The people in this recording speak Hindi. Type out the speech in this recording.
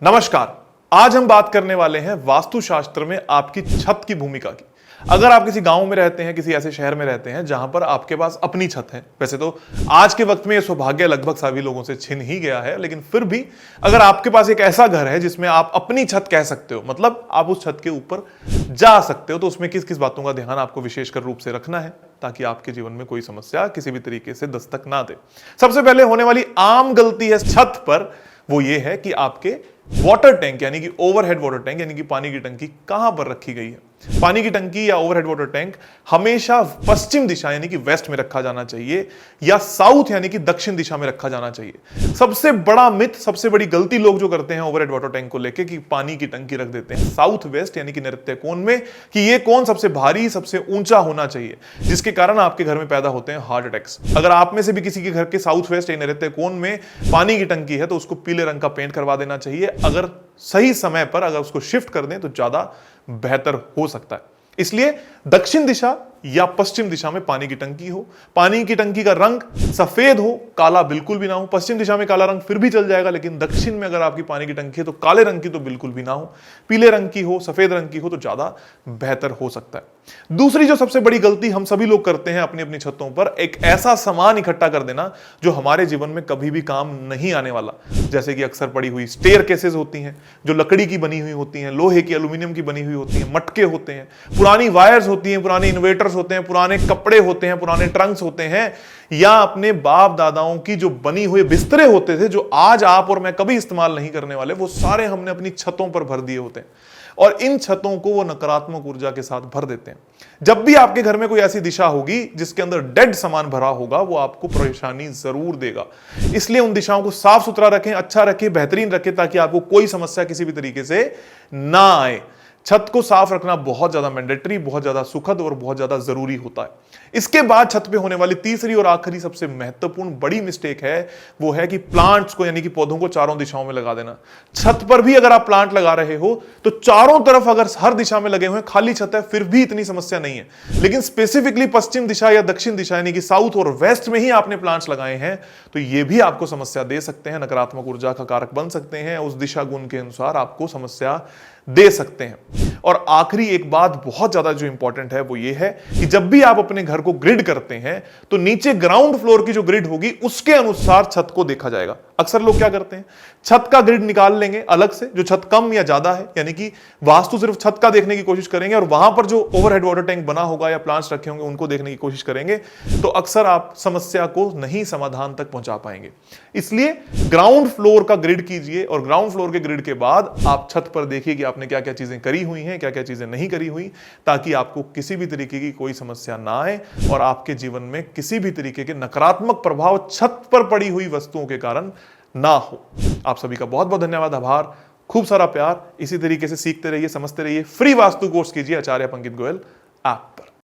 नमस्कार। आज हम बात करने वाले हैं वास्तुशास्त्र में आपकी छत की भूमिका की। अगर आप किसी गांव में रहते हैं, किसी ऐसे शहर में रहते हैं जहां पर आपके पास अपनी छत है, वैसे तो आज के वक्त में यह सौभाग्य लगभग सभी लोगों से छिन ही गया है, लेकिन फिर भी अगर आपके पास एक ऐसा घर है जिसमें आप अपनी छत कह सकते हो, मतलब आप उस छत के ऊपर जा सकते हो, तो उसमें किस किस बातों का ध्यान आपको विशेषकर रूप से रखना है ताकि आपके जीवन में कोई समस्या किसी भी तरीके से दस्तक ना दे। सबसे पहले होने वाली आम गलती है छत पर, वो ये है कि आपके वाटर टैंक यानी कि ओवरहेड वाटर टैंक यानी कि पानी की टंकी कहां पर रखी गई है। पानी की टंकी या ओवरहेड वाटर टैंक हमेशा पश्चिम दिशा यानी कि वेस्ट में रखा जाना चाहिए या साउथ यानी कि दक्षिण दिशा में रखा जाना चाहिए। सबसे बड़ा मिथ, सबसे बड़ी गलती लोग जो करते हैं ओवरहेड वाटर टैंक को लेकर कि पानी की टंकी रख देते हैं साउथ वेस्ट यानी कि नैऋत्य कोण में, कि ये कोण सबसे भारी, सबसे ऊंचा होना चाहिए, जिसके कारण आपके घर में पैदा होते हैं हार्ट अटैक्स। अगर आप में से भी किसी के घर के साउथ वेस्ट या नैऋत्य कोण में पानी की टंकी है तो उसको पीले रंग का पेंट करवा देना चाहिए। अगर सही समय पर अगर उसको शिफ्ट कर दें तो ज्यादा बेहतर हो सकता है। इसलिए दक्षिण दिशा या पश्चिम दिशा में पानी की टंकी हो, पानी की टंकी का रंग सफेद हो, काला बिल्कुल भी ना हो। पश्चिम दिशा में काला रंग फिर भी चल जाएगा, लेकिन दक्षिण में अगर आपकी पानी की टंकी है तो काले रंग की तो बिल्कुल भी ना हो, पीले रंग की हो, सफेद रंग की हो तो ज्यादा बेहतर हो सकता है। दूसरी जो सबसे बड़ी गलती हम सभी लोग करते हैं अपनी अपनी छतों पर, एक ऐसा सामान इकट्ठा कर देना जो हमारे जीवन में कभी भी काम नहीं आने वाला। जैसे कि अक्सर पड़ी हुई स्टेयर केसेस होती हैं जो लकड़ी की बनी हुई होती हैं, लोहे की, एल्यूमिनियम की बनी हुई होती हैं, मटके होते हैं, पुरानी वायर्स होती हैं, पुराने इन्वर्टर्स होते हैं, पुराने कपड़े होते हैं, पुराने ट्रंक्स होते हैं, या अपने बाप दादाओं की जो बनी हुए बिस्तरे होते थे जो आज आप और मैं कभी इस्तेमाल नहीं करने वाले, वो सारे हमने अपनी छतों पर भर दिए होते हैं और इन छतों को वो नकारात्मक ऊर्जा के साथ भर देते हैं। जब भी आपके घर में कोई ऐसी दिशा होगी जिसके अंदर डेड सामान भरा होगा, वो आपको परेशानी जरूर देगा। इसलिए उन दिशाओं को साफ सुथरा रखें, अच्छा रखें, बेहतरीन रखें, ताकि आपको कोई समस्या किसी भी तरीके से ना आए। छत को साफ रखना बहुत ज्यादा मैंडेटरी, बहुत ज्यादा सुखद और बहुत ज्यादा जरूरी होता है। इसके बाद छत पे होने वाली तीसरी और आखिरी सबसे महत्वपूर्ण बड़ी मिस्टेक है, वो है कि प्लांट्स को यानी कि पौधों को चारों दिशाओं में लगा देना। छत पर भी अगर आप प्लांट लगा रहे हो तो चारों तरफ अगर हर दिशा में लगे हुए, खाली छत है, फिर भी इतनी समस्या नहीं है। लेकिन स्पेसिफिकली पश्चिम दिशा या दक्षिण दिशा यानी कि साउथ और वेस्ट में ही आपने प्लांट्स लगाए हैं तो ये भी आपको समस्या दे सकते हैं, नकारात्मक ऊर्जा का कारक बन सकते हैं, उस दिशा गुण के अनुसार आपको समस्या दे सकते हैं। और आखिरी एक बात बहुत ज्यादा जो इंपॉर्टेंट है वो ये है कि जब भी आप अपने घर को ग्रिड करते हैं तो नीचे ग्राउंड फ्लोर की जो ग्रिड होगी उसके अनुसार छत को देखा जाएगा। अक्सर लोग क्या करते हैं, छत का ग्रिड निकाल लेंगे अलग से, जो छत कम या ज्यादा है, यानी कि वास्तु सिर्फ छत का देखने की कोशिश करेंगे और वहां पर जो ओवरहेड वाटर टैंक बना होगा या प्लांट्स रखे होंगे उनको देखने की कोशिश करेंगे, तो अक्सर आप समस्या को नहीं समाधान तक पहुंचा पाएंगे। इसलिए ग्राउंड फ्लोर का ग्रिड कीजिए और ग्राउंड फ्लोर के ग्रिड के बाद आप छत पर देखिए कि आपने क्या क्या चीजें करी हुई हैं, क्या क्या चीजें नहीं करी हुई, ताकि आपको किसी भी तरीके की कोई समस्या ना आए और आपके जीवन में किसी भी तरीके के नकारात्मक प्रभाव छत पर पड़ी हुई वस्तुओं के कारण ना हो। आप सभी का बहुत बहुत धन्यवाद, आभार, खूब सारा प्यार। इसी तरीके से सीखते रहिए, समझते रहिए। फ्री वास्तु कोर्स कीजिए आचार्य पंकज गोयल ऐप पर।